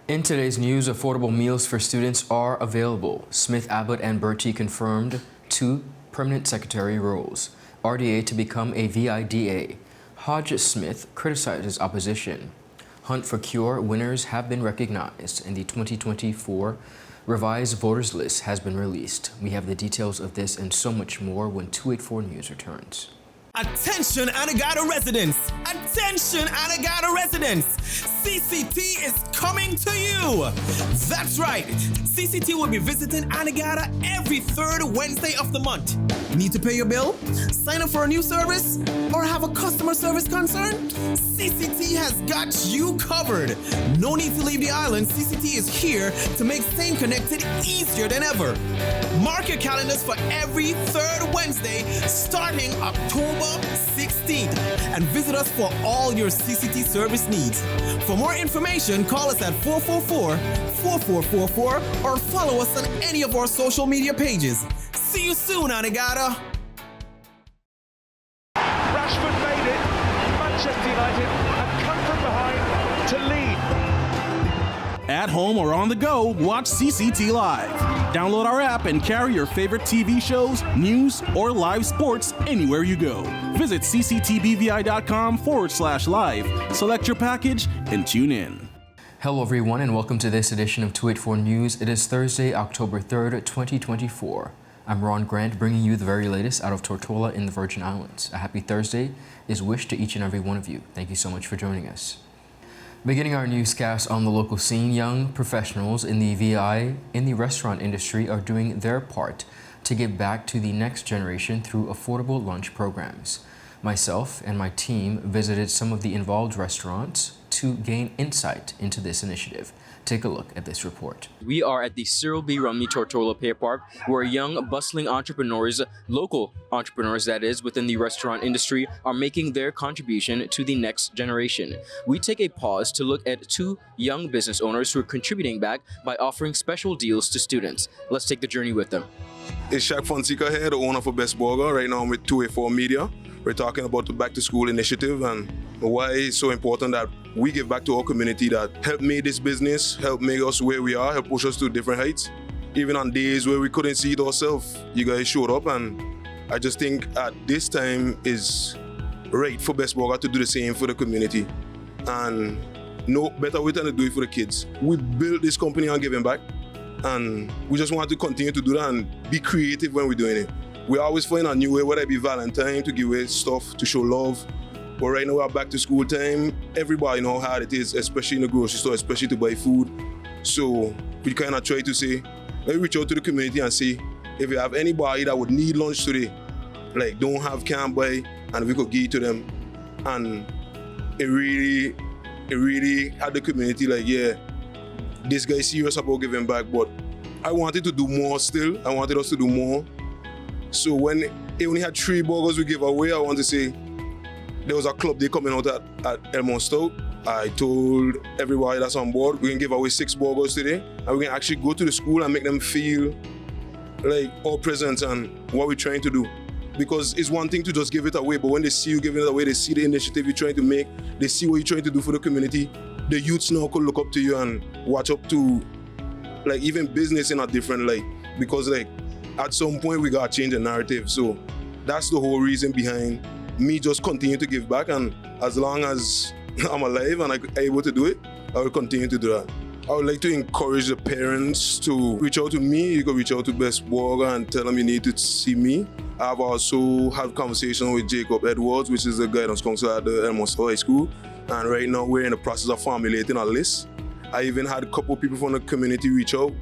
In today's news, affordable meals for students are available. SMITH-ABBOTT and BERTIE confirmed 2 permanent secretary roles. RDA to become a VIDA. HODGE-SMITH criticizes opposition. Hunt for Cure winners have been recognized, and the 2024 revised voters list has been released. We have the details of this and so much more when 284 News returns. Attention Anegada residents! Attention Anegada residents! CCT is coming to you! That's right! CCT will be visiting Anegada every 3rd Wednesday of the month. Need to pay your bill? Sign up for a new service? Or have a customer service concern? CCT has got you covered! No need to leave the island. CCT is here to make staying connected easier than ever. Mark your calendars for every 3rd Wednesday starting October 16th and visit us for all your CCT service needs. For more information, call us at 444-4444 or follow us on any of our social media pages. See you soon, Anegada! Rashford made it. Manchester United have come from behind to lead. At home or on the go, watch CCT Live. Download our app and carry your favorite TV shows, news, or live sports anywhere you go. Visit cctbvi.com/live, select your package, and tune in. Hello everyone and welcome to this edition of 284 News. It is Thursday, October 3rd, 2024. I'm Ron Grant, bringing you the very latest out of Tortola in the Virgin Islands. A happy Thursday is wished to each and every one of you. Thank you so much for joining us. Beginning our newscast on the local scene, young professionals in the restaurant industry are doing their part to give back to the next generation through affordable lunch programs. Myself and my team visited some of the involved restaurants to gain insight into this initiative. Take a look at this report. We are at the Cyril B. Rumney Tortola Pier Park, where young, bustling entrepreneurs, local entrepreneurs that is, within the restaurant industry, are making their contribution to the next generation. We take a pause to look at 2 young business owners who are contributing back by offering special deals to students. Let's take the journey with them. It's Shaq Fonseca here, the owner for Best Burger. Right now I'm with 284 Media. We're talking about the Back to School initiative and why it's so important that we give back to our community that helped make this business, helped make us where we are, helped push us to different heights. Even on days where we couldn't see it ourselves, you guys showed up, and I just think at this time is right for Best Burger to do the same for the community. And no better way than to do it for the kids. We built this company on giving back, and we just want to continue to do that and be creative when we're doing it. We always find a new way, whether it be Valentine, to give away stuff, to show love. But right now we're back to school time. Everybody know how hard it is, especially in the grocery store, especially to buy food. So we kind of try to say, let me reach out to the community and see if you have anybody that would need lunch today, like can't buy, and we could give it to them. And it really had the community like, yeah, this guy's serious about giving back, but I wanted to do more still. I wanted us to do more. So when it only had 3 burgers we gave away, I want to say there was a club day coming out at Elmont Stoke. I told everybody that's on board, we can give away 6 burgers today, and we can actually go to the school and make them feel like our presence and what we're trying to do. Because it's one thing to just give it away, but when they see you giving it away, they see the initiative you're trying to make, they see what you're trying to do for the community. The youths now could look up to you and watch up to like even business in a different light. Because like at some point we gotta change the narrative. So that's the whole reason behind me just continue to give back, and as long as I'm alive and I'm able to do it, I will continue to do that. I would like to encourage the parents to reach out to me. You can reach out to Best Burger and tell them you need to see me. I've also had conversations with Jacob Edwards, which is the guidance counselor at the Elmont High School. And right now we're in the process of formulating a list. I even had a couple people from the community reach out.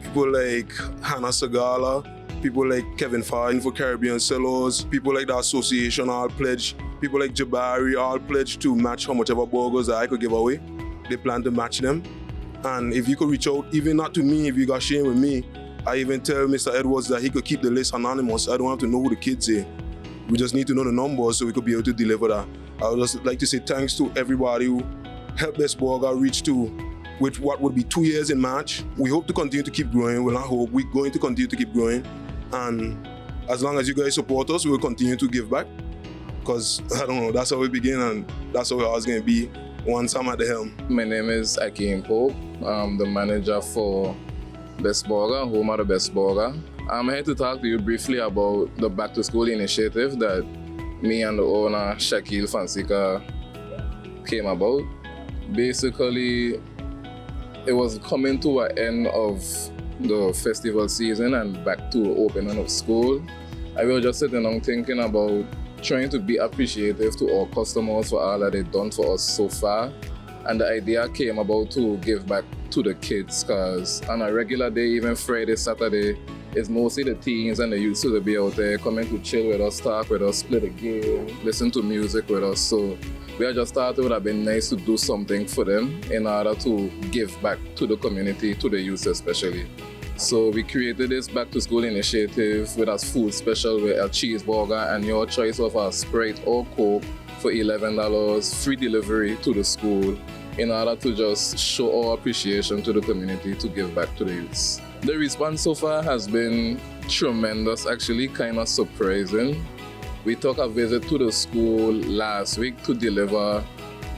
People like Hannah Sagala, people like Kevin Fine for Caribbean Sellers, people like the association all pledged, people like Jabari all pledged to match how much ever burgers that I could give away. They plan to match them. And if you could reach out, even not to me, if you got shame with me, I even tell Mr. Edwards that he could keep the list anonymous. I don't have to know who the kids say. We just need to know the numbers so we could be able to deliver that. I would just like to say thanks to everybody who helped Best Burger reach to with what would be 2 years in March. We hope to continue to keep growing. Well, I hope we're going to continue to keep growing. And as long as you guys support us, we'll continue to give back. Because, I don't know, that's how we begin and that's how it's always going to be. once I'm at the helm. My name is Akeem Pope. I'm the manager for Best Burger, home of the Best Burger. I'm here to talk to you briefly about the Back to School initiative that me and the owner, Shaquille Fonseca, came about. Basically, it was coming to an end of the festival season and back to opening of school. I was just sitting down thinking about trying to be appreciative to our customers for all that they've done for us so far. And the idea came about to give back to the kids, because on a regular day, even Friday, Saturday, it's mostly the teens and the youth to be out there coming to chill with us, talk with us, play the game, listen to music with us. So we just thought it would have been nice to do something for them in order to give back to the community, to the youth especially. So we created this Back to School initiative with a food special with a cheeseburger and your choice of a Sprite or Coke for $11, free delivery to the school, in order to just show our appreciation to the community, to give back to the youths. The response so far has been tremendous, actually kind of surprising. We took a visit to the school last week to deliver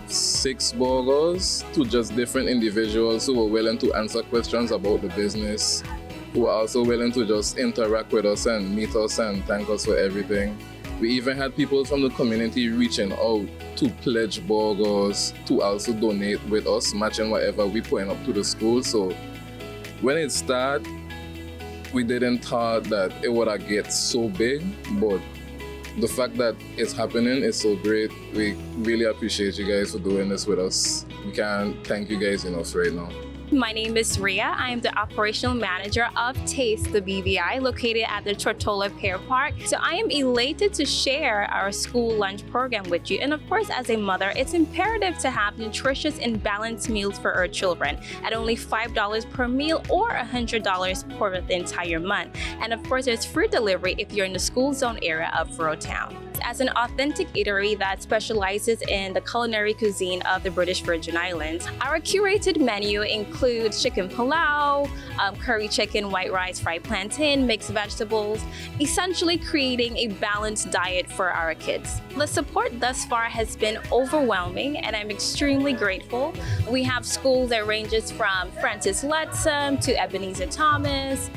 6 burgers to just different individuals who were willing to answer questions about the business, who were also willing to just interact with us and meet us and thank us for everything. We even had people from the community reaching out to pledge burgers, to also donate with us, matching whatever we putting up to the school. So when it started, we didn't thought that it would get so big, but the fact that it's happening is so great. We really appreciate you guys for doing this with us. We can't thank you guys enough right now. My name is Ria. I am the operational manager of Taste the BVI, located at the Tortola Pear Park. So I am elated to share our school lunch program with you. And of course, as a mother, it's imperative to have nutritious and balanced meals for our children at only $5 per meal or $100 for the entire month. And of course, there's free delivery if you're in the school zone area of Rural Town. As an authentic eatery that specializes in the culinary cuisine of the British Virgin Islands, our curated menu includes chicken palau, curry chicken, white rice, fried plantain, mixed vegetables, essentially creating a balanced diet for our kids. The support thus far has been overwhelming, and I'm extremely grateful. We have schools that ranges from Francis Lettsome to Ebenezer Thomas,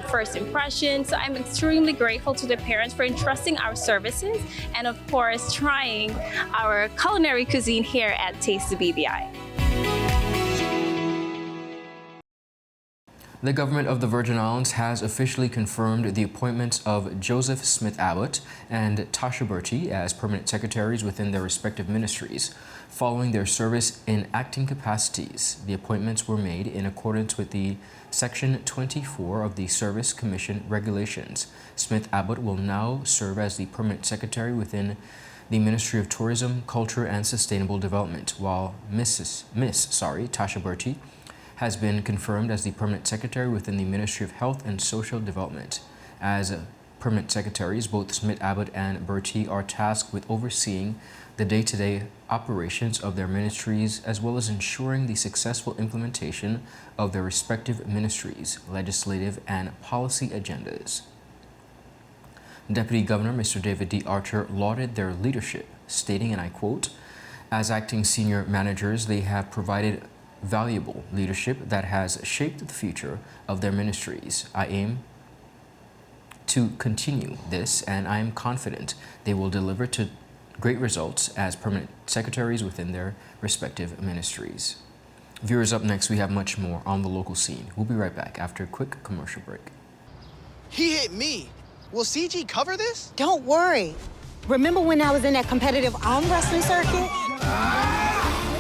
First Impression. So I'm extremely grateful to the parents for entrusting our services and of course trying our culinary cuisine here at Taste the BVI. The government of the Virgin Islands has officially confirmed the appointments of Joseph Smith-ABBOTT and Tasha BERTIE as permanent secretaries within their respective ministries, following their service in acting capacities. The appointments were made in accordance with the Section 24 of the Service Commission Regulations. Smith-ABBOTT will now serve as the permanent secretary within the Ministry of Tourism, Culture and Sustainable Development, while Miss Tasha BERTIE has been confirmed as the permanent secretary within the Ministry of Health and Social Development. As permanent secretaries, both Smith-ABBOTT and BERTIE are tasked with overseeing the day-to-day operations of their ministries, as well as ensuring the successful implementation of their respective ministries' legislative and policy agendas. Deputy Governor Mr. David D. Archer lauded their leadership, stating, and I quote, "As acting senior managers, they have provided valuable leadership that has shaped the future of their ministries. I aim to continue this, and I am confident they will deliver to great results as permanent secretaries within their respective ministries." Viewers, up next, we have much more on the local scene. We'll be right back after a quick commercial break. He hit me. Will CG cover this? Don't worry. Remember when I was in that competitive arm wrestling circuit?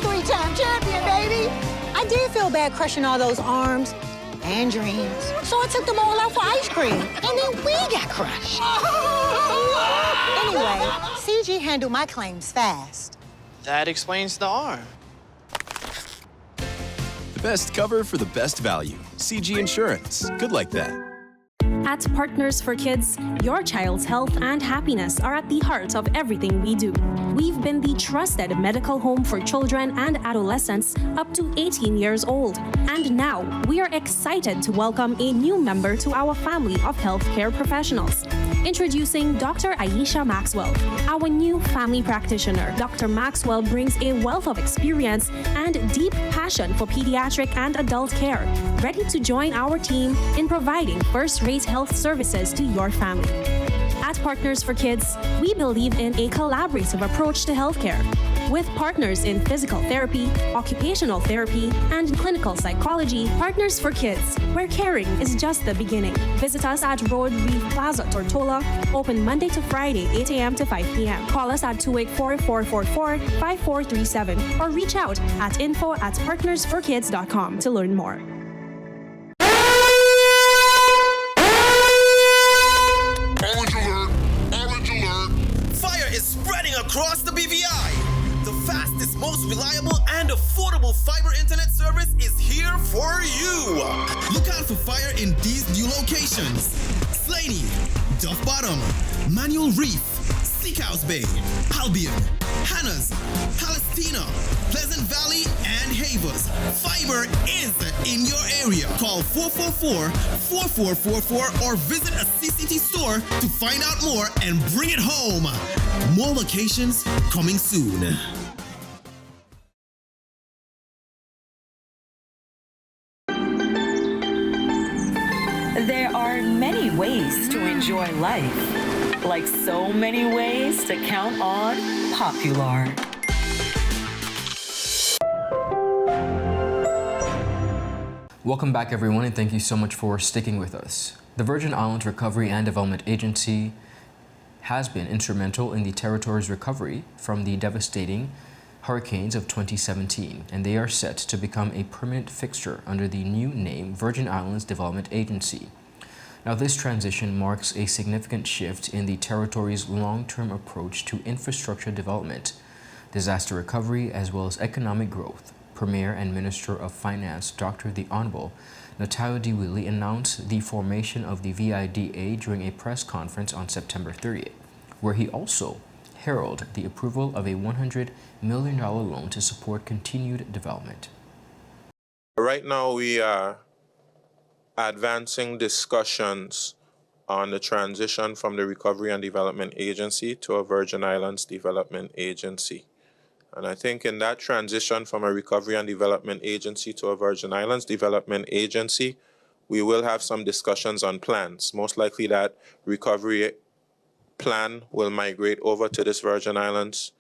3-time champion, baby! I did feel bad crushing all those arms and dreams. So I took them all out for ice cream, and then we got crushed. Anyway, CG handled my claims fast. That explains the arm. The best cover for the best value. CG Insurance. Good like that. At Partners for Kids, your child's health and happiness are at the heart of everything we do. We've been the trusted medical home for children and adolescents up to 18 years old. And now, we are excited to welcome a new member to our family of healthcare professionals. Introducing Dr. Aisha Maxwell, our new family practitioner. Dr. Maxwell brings a wealth of experience and deep passion for pediatric and adult care, ready to join our team in providing first-rate health services to your family. At Partners for Kids, we believe in a collaborative approach to healthcare. With partners in physical therapy, occupational therapy, and clinical psychology, Partners for Kids, where caring is just the beginning. Visit us at Road Reef Plaza, Tortola, open Monday to Friday, 8 a.m. to 5 p.m. Call us at 284-444-5437 or reach out at info@partnersforkids.com to learn more. Orange alert! Fire is spreading across the BVI. The fastest, most reliable, and affordable fiber internet service is here for you. Look out for fire in these new locations: Slaney, Duff Bottom, Manual Reef, Seacoast Bay, Albion, Hannah's, Palestina, Pleasant Valley, and Havers. Fiber is in your area. Call 444-4444 or visit a CCT store to find out more and bring it home. More locations coming soon. There are many ways to enjoy life, like so many ways to count on Popular. Welcome back, everyone, and thank you so much for sticking with us. The Virgin Islands Recovery and Development Agency has been instrumental in the territory's recovery from the devastating hurricanes of 2017, and they are set to become a permanent fixture under the new name Virgin Islands Development Agency. Now, this transition marks a significant shift in the territory's long-term approach to infrastructure development, disaster recovery, as well as economic growth. Premier and Minister of Finance, Dr. The Honorable Natalia Diwili, announced the formation of the VIDA during a press conference on September 30th, where he also heralded the approval of a $100 million loan to support continued development. Right now, we are advancing discussions on the transition from the Recovery and Development Agency to a Virgin Islands Development Agency. And I think in that transition from a Recovery and Development Agency to a Virgin Islands Development Agency, we will have some discussions on plans. Most likely that recovery plan will migrate over to this Virgin Islands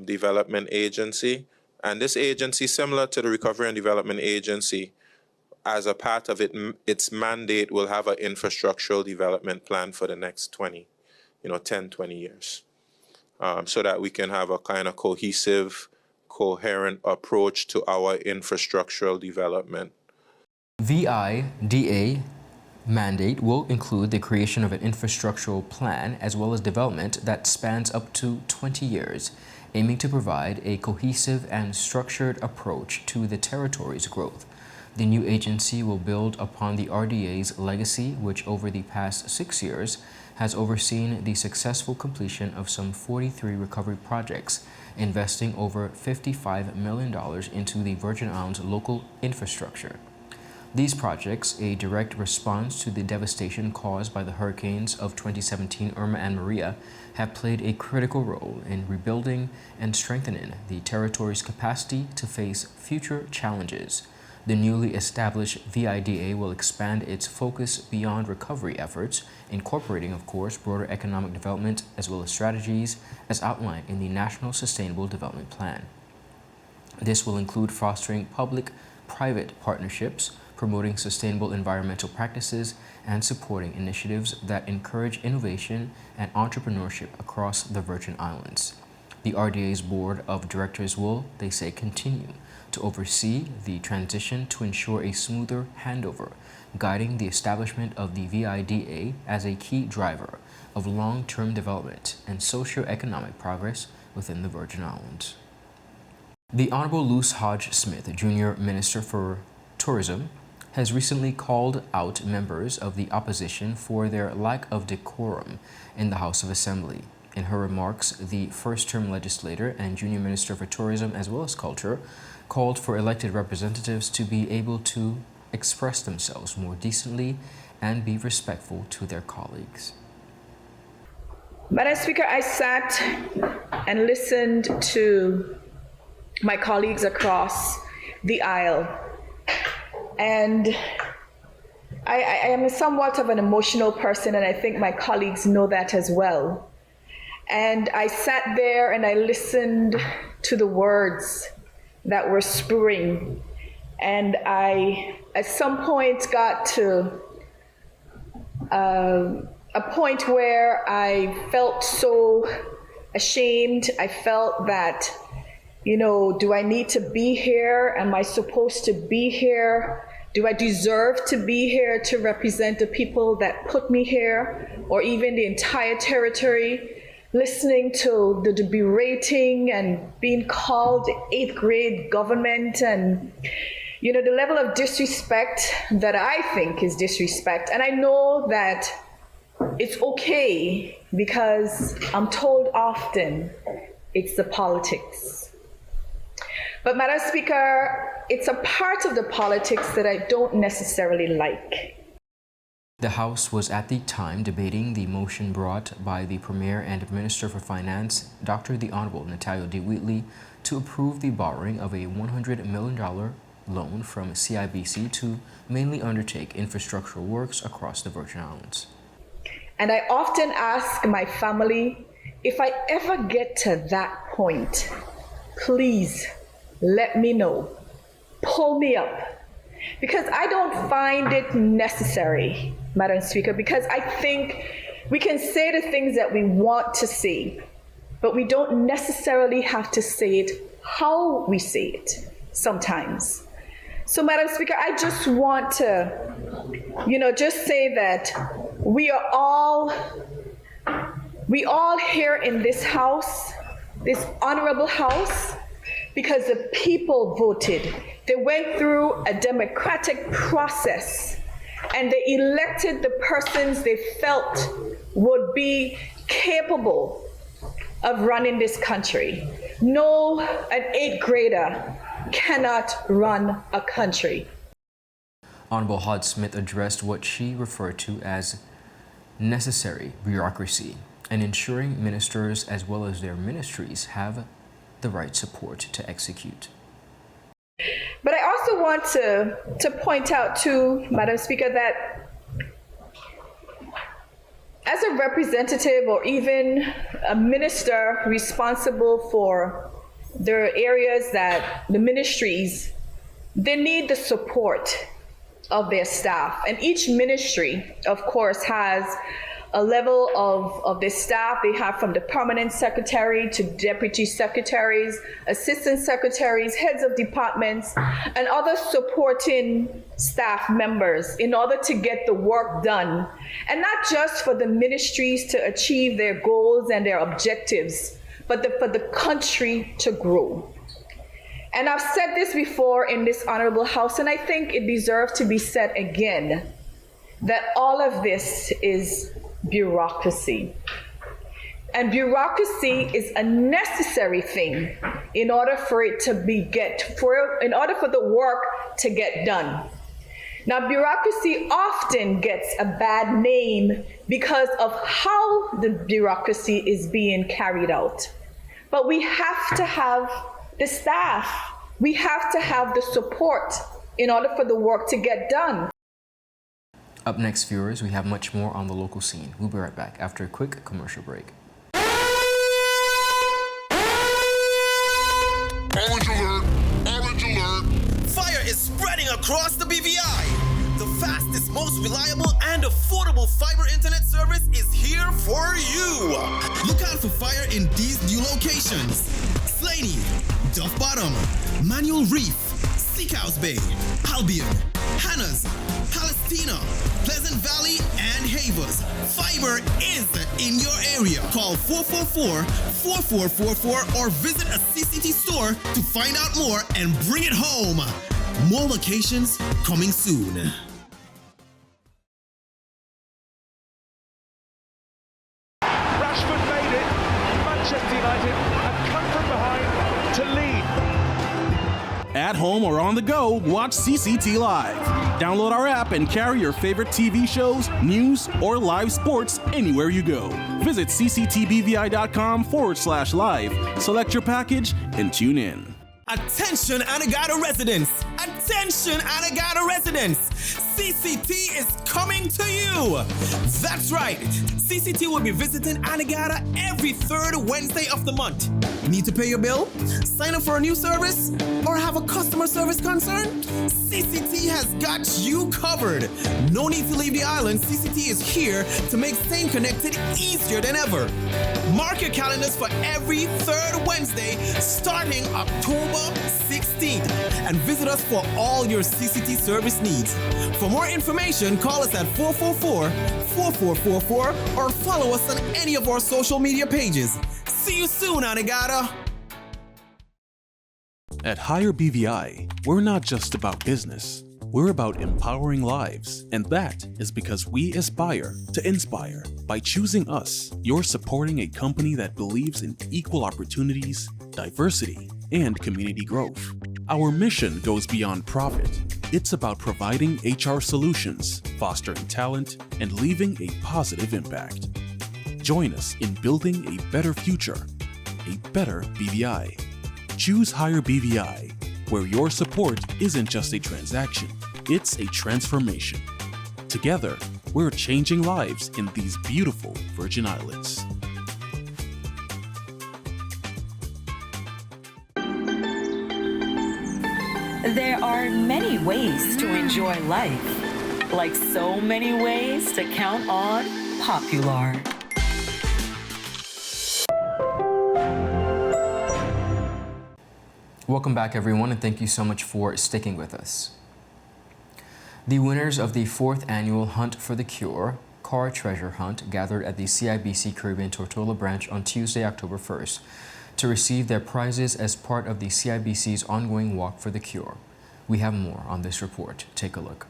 Development Agency. And this agency, similar to the Recovery and Development Agency, as a part of its mandate, will have an infrastructural development plan for the next 10, 20 years. So that we can have a kind of cohesive, coherent approach to our infrastructural development. VIDA mandate will include the creation of an infrastructural plan as well as development that spans up to 20 years, aiming to provide a cohesive and structured approach to the territory's growth. The new agency will build upon the RDA's legacy, which over the past 6 years has overseen the successful completion of some 43 recovery projects, investing over $55 million into the Virgin Islands local infrastructure. These projects, a direct response to the devastation caused by the hurricanes of 2017 Irma and Maria, have played a critical role in rebuilding and strengthening the territory's capacity to face future challenges. The newly established VIDA will expand its focus beyond recovery efforts, incorporating, of course, broader economic development as well as strategies as outlined in the National Sustainable Development Plan. This will include fostering public-private partnerships, promoting sustainable environmental practices, and supporting initiatives that encourage innovation and entrepreneurship across the Virgin Islands. The RDA's board of directors will, they say, continue to oversee the transition to ensure a smoother handover, guiding the establishment of the VIDA as a key driver of long-term development and socio-economic progress within the Virgin Islands. The Honorable Luce Hodge-Smith, Junior Minister for Tourism, has recently called out members of the opposition for their lack of decorum in the House of Assembly. In her remarks, the first-term legislator and junior minister for tourism as well as culture called for elected representatives to be able to express themselves more decently and be respectful to their colleagues. Madam Speaker, I sat and listened to my colleagues across the aisle, and I am somewhat of an emotional person, and I think my colleagues know that as well. And I sat there and I listened to the words that were spewing, and I at some point got to a point where I felt so ashamed. I felt that, you know, do I need to be here? Am I supposed to be here? Do I deserve to be here to represent the people that put me here, or even the entire territory? Listening to the berating and being called 8th grade government, and you know, the level of disrespect that I think is disrespect. And I know that it's okay because I'm told often it's the politics. But Madam Speaker, it's a part of the politics that I don't necessarily like. The House was at the time debating the motion brought by the Premier and Minister for Finance, Dr. the Honorable Natalia D. Wheatley, to approve the borrowing of a $100 million loan from CIBC to mainly undertake infrastructural works across the Virgin Islands. And I often ask my family, if I ever get to that point, please let me know, pull me up. Because I don't find it necessary, Madam Speaker, because I think we can say the things that we want to say, but we don't necessarily have to say it how we say it sometimes. So, Madam Speaker, I just want to, just say that we all here in this House, this honorable House, because the people voted. They went through a democratic process and they elected the persons they felt would be capable of running this country. No, an 8th grader cannot run a country. Honorable HODGE-SMITH addressed what she referred to as necessary bureaucracy and ensuring ministers as well as their ministries have the right support to execute. But I also want to point out too, Madam Speaker, that as a representative or even a minister responsible for their areas that the ministries, they need the support of their staff. And each ministry, of course, has a level of their staff. They have from the permanent secretary to deputy secretaries, assistant secretaries, heads of departments, and other supporting staff members in order to get the work done. And not just for the ministries to achieve their goals and their objectives, but for the country to grow. And I've said this before in this honorable House, and I think it deserves to be said again, that all of this is bureaucracy. And bureaucracy is a necessary thing in order for it to in order for the work to get done. Now, bureaucracy often gets a bad name because of how the bureaucracy is being carried out. But we have to have the staff, we have to have the support in order for the work to get done. Up next, viewers, we have much more on the local scene. We'll be right back after a quick commercial break. Orange alert! Orange alert! Fire is spreading across the BVI. The fastest, most reliable, and affordable fiber internet service is here for you. Look out for fire in these new locations: Slaney, Duff Bottom, Manual Reef, Seacows Bay, Albion, Hannah's, Palestina, Pleasant Valley, and Havers. Fiber is in your area. Call 444-4444 or visit a CCT store to find out more and bring it home. More locations coming soon. Rashford made it. Manchester United have come from behind to lead. At home or on the go, watch CCT Live. Download our app and carry your favorite TV shows, news, or live sports anywhere you go. Visit cctbvi.com/live, select your package, and tune in. Attention Anegada residents! Attention Anegada residents! CCT is coming to you! That's right! CCT will be visiting Anegada every third Wednesday of the month. Need to pay your bill? Sign up for a new service? Or have a customer service concern? CCT has got you covered! No need to leave the island. CCT is here to make staying connected easier than ever. Mark your calendars for every third Wednesday starting October 16th and visit us for all your CCT service needs. For more information, call us at 444-4444 or follow us on any of our social media pages. See you soon, Anegada! At Higher BVI, we're not just about business. We're about empowering lives, and that is because we aspire to inspire. By choosing us, you're supporting a company that believes in equal opportunities, diversity, and community growth. Our mission goes beyond profit. It's about providing HR solutions, fostering talent, and leaving a positive impact. Join us in building a better future, a better BVI. Choose Higher BVI, where your support isn't just a transaction, it's a transformation. Together, we're changing lives in these beautiful Virgin Islands. There are many ways to enjoy life, like so many ways to count on Popular. Welcome back, everyone, and thank you so much for sticking with us. The winners of the 4th annual Hunt for the Cure Car Treasure Hunt gathered at the CIBC Caribbean Tortola branch on Tuesday, October 1st, to receive their prizes as part of the CIBC's ongoing Walk for the Cure. We have more on this report. Take a look.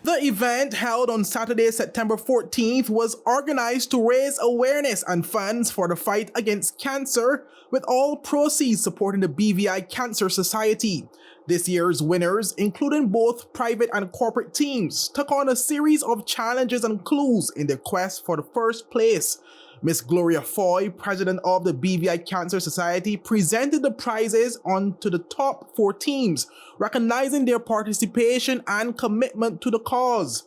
The event, held on Saturday, September 14th, was organized to raise awareness and funds for the fight against cancer, with all proceeds supporting the BVI Cancer Society. This year's winners, including both private and corporate teams, took on a series of challenges and clues in their quest for the first place. Miss Gloria Foy, president of the BVI Cancer Society, presented the prizes on to the top 4 teams, recognizing their participation and commitment to the cause.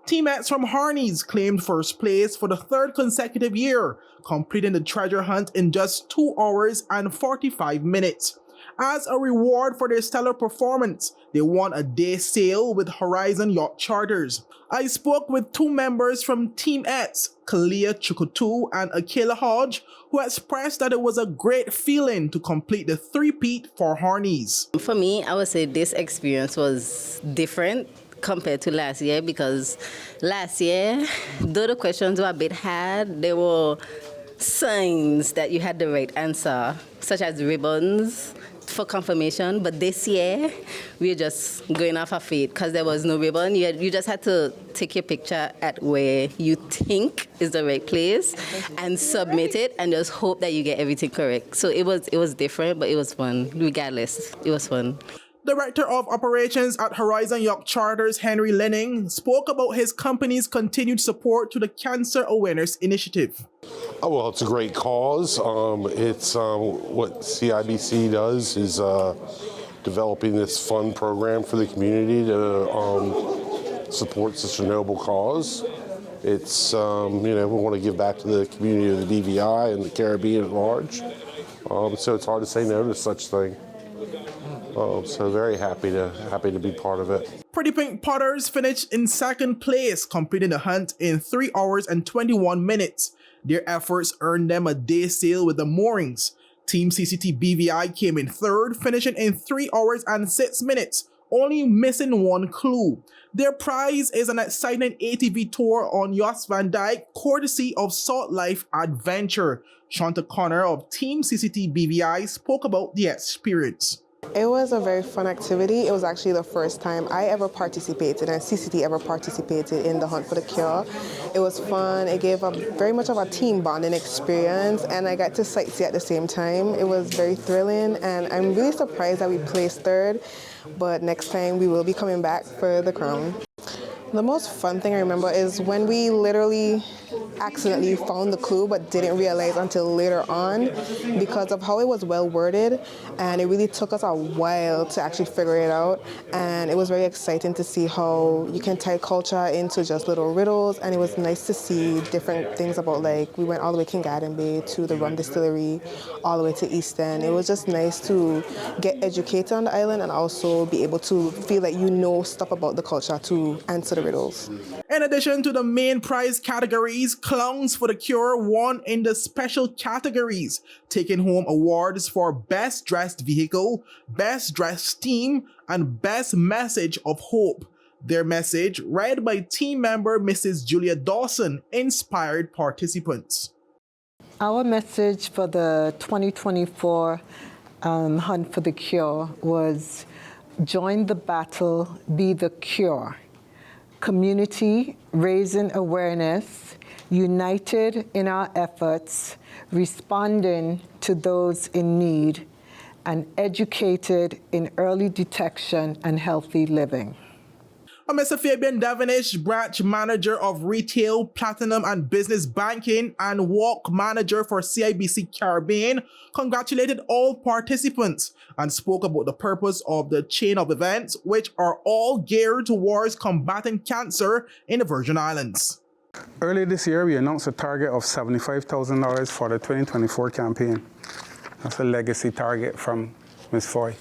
Teammates from Harney's claimed first place for the 3rd consecutive year, completing the treasure hunt in just 2 hours and 45 minutes. As a reward for their stellar performance, they won a day sail with Horizon Yacht Charters. I spoke with 2 members from Team X, Kalia Chukutu and Akela Hodge, who expressed that it was a great feeling to complete the 3-peat for Harney's. For me, I would say this experience was different compared to last year, because last year, though the questions were a bit hard, there were signs that you had the right answer, such as ribbons for confirmation. But this year, we're just going off of faith, because there was no ribbon. You just had to take your picture at where you think is the right place and submit it, and just hope that you get everything correct. So it was different, but it was fun. Regardless, it was fun. Director of Operations at Horizon Yacht Charters, Henry Lenning, spoke about his company's continued support to the Cancer Awareness Initiative. Oh, well, it's a great cause. It's what CIBC does is developing this fund program for the community to support such a noble cause. It's, we want to give back to the community of the BVI and the Caribbean at large. So it's hard to say no to such thing. So very happy to be part of it. Pretty Pink Potters finished in 2nd place, completing the hunt in 3 hours and 21 minutes. Their efforts earned them a day sail with the moorings. Team CCT BVI came in 3rd, finishing in 3 hours and 6 minutes, only missing 1 clue. Their prize is an exciting ATV tour on Yachts Van Dyke, courtesy of Salt Life Adventure. Shanta Connor of Team CCT BVI spoke about the experience. It was a very fun activity. It was actually the first time I ever participated and CCT ever participated in the Hunt for the Cure. It was fun. It gave very much of a team bonding experience, and I got to sightsee at the same time. It was very thrilling, and I'm really surprised that we placed third, but next time we will be coming back for the crown. The most fun thing I remember is when we literally accidentally found the clue but didn't realize until later on because of how it was well worded, and it really took us a while to actually figure it out, and it was very exciting to see how you can tie culture into just little riddles, and it was nice to see different things about, like, we went all the way to Garden Bay to the rum distillery, all the way to East End. It was just nice to get educated on the island and also be able to feel that you know stuff about the culture to answer the riddles. In addition to the main prize categories, Clowns for the Cure won in the special categories, taking home awards for Best Dressed Vehicle, Best Dressed Team, and Best Message of Hope. Their message, read by team member Mrs. Julia Dawson, inspired participants. Our message for the 2024 Hunt for the Cure was, join the battle, be the cure. Community, raising awareness, united in our efforts, responding to those in need, and educated in early detection and healthy living. Mr. Fabian Devonish, branch manager of retail, platinum and business banking, and walk manager for CIBC Caribbean, congratulated all participants and spoke about the purpose of the chain of events, which are all geared towards combating cancer in the Virgin Islands. Earlier this year, we announced a target of $75,000 for the 2024 campaign. That's a legacy target from Ms. Foy.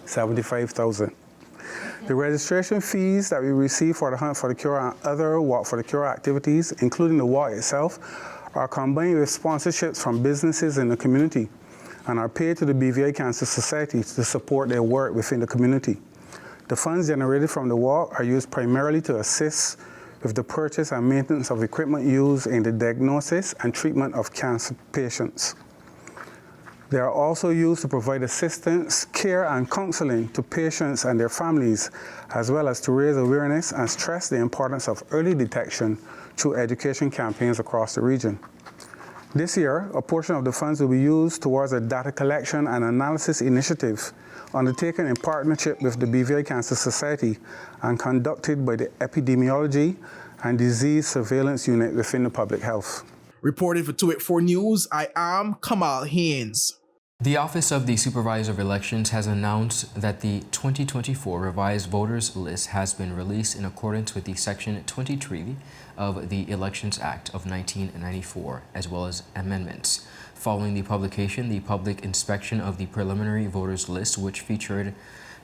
$75,000. The registration fees that we receive for the Hunt for the Cure and other Walk for the Cure activities, including the walk itself, are combined with sponsorships from businesses in the community and are paid to the BVI Cancer Society to support their work within the community. The funds generated from the walk are used primarily to assist with the purchase and maintenance of equipment used in the diagnosis and treatment of cancer patients. They are also used to provide assistance, care, and counseling to patients and their families, as well as to raise awareness and stress the importance of early detection through education campaigns across the region. This year, a portion of the funds will be used towards a data collection and analysis initiative undertaken in partnership with the BVI Cancer Society and conducted by the Epidemiology and Disease Surveillance Unit within the Public Health. Reporting for 284 News, I am Kamal Haynes. The Office of the Supervisor of Elections has announced that the 2024 revised voters list has been released in accordance with the Section 23 of the Elections Act of 1994, as well as amendments. Following the publication, the public inspection of the preliminary voters list, which featured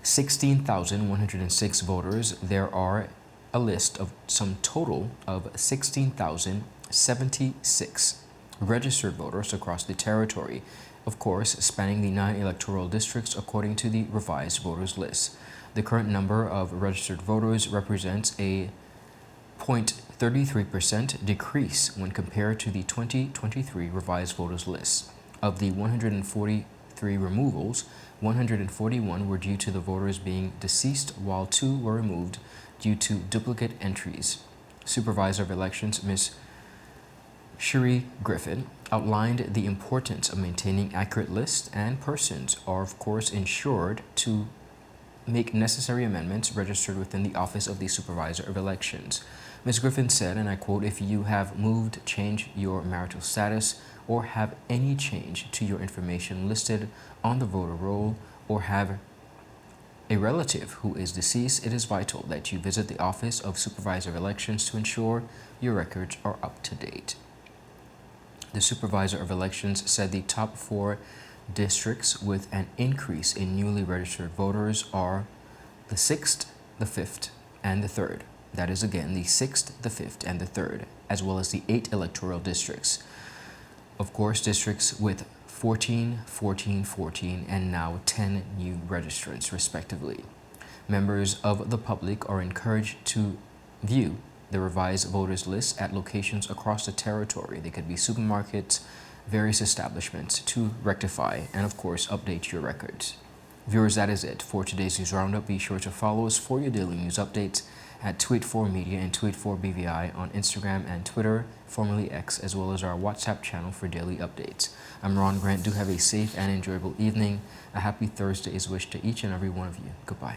16,106 voters, there are a list of some total of 16,076 registered voters across the territory, of course, spanning the 9 electoral districts according to the revised voters list. The current number of registered voters represents a 0.33% decrease when compared to the 2023 revised voters list. Of the 143 removals, 141 were due to the voters being deceased, while 2 were removed due to duplicate entries. Supervisor of Elections, Ms. Sherry Griffin, outlined the importance of maintaining accurate lists, and persons are of course ensured to make necessary amendments registered within the Office of the Supervisor of Elections. Ms. Griffin said, and I quote, "If you have moved, changed your marital status, or have any change to your information listed on the voter roll, or have a relative who is deceased, it is vital that you visit the Office of Supervisor of Elections to ensure your records are up to date." The Supervisor of Elections said the top 4 districts with an increase in newly registered voters are the 6th, the 5th, and the 3rd. That is again the 6th, the 5th, and the 3rd, as well as the 8 electoral districts. Of course, districts with 14, 14, 14, and now 10 new registrants, respectively. Members of the public are encouraged to view the revised voters list at locations across the territory. They could be supermarkets, various establishments to rectify and, of course, update your records. Viewers, that is it for today's News Roundup. Be sure to follow us for your daily news updates at Tweet4Media and Tweet4BVI on Instagram and Twitter, formerly X, as well as our WhatsApp channel for daily updates. I'm Ron Grant. Do have a safe and enjoyable evening. A happy Thursday is wished to each and every one of you. Goodbye.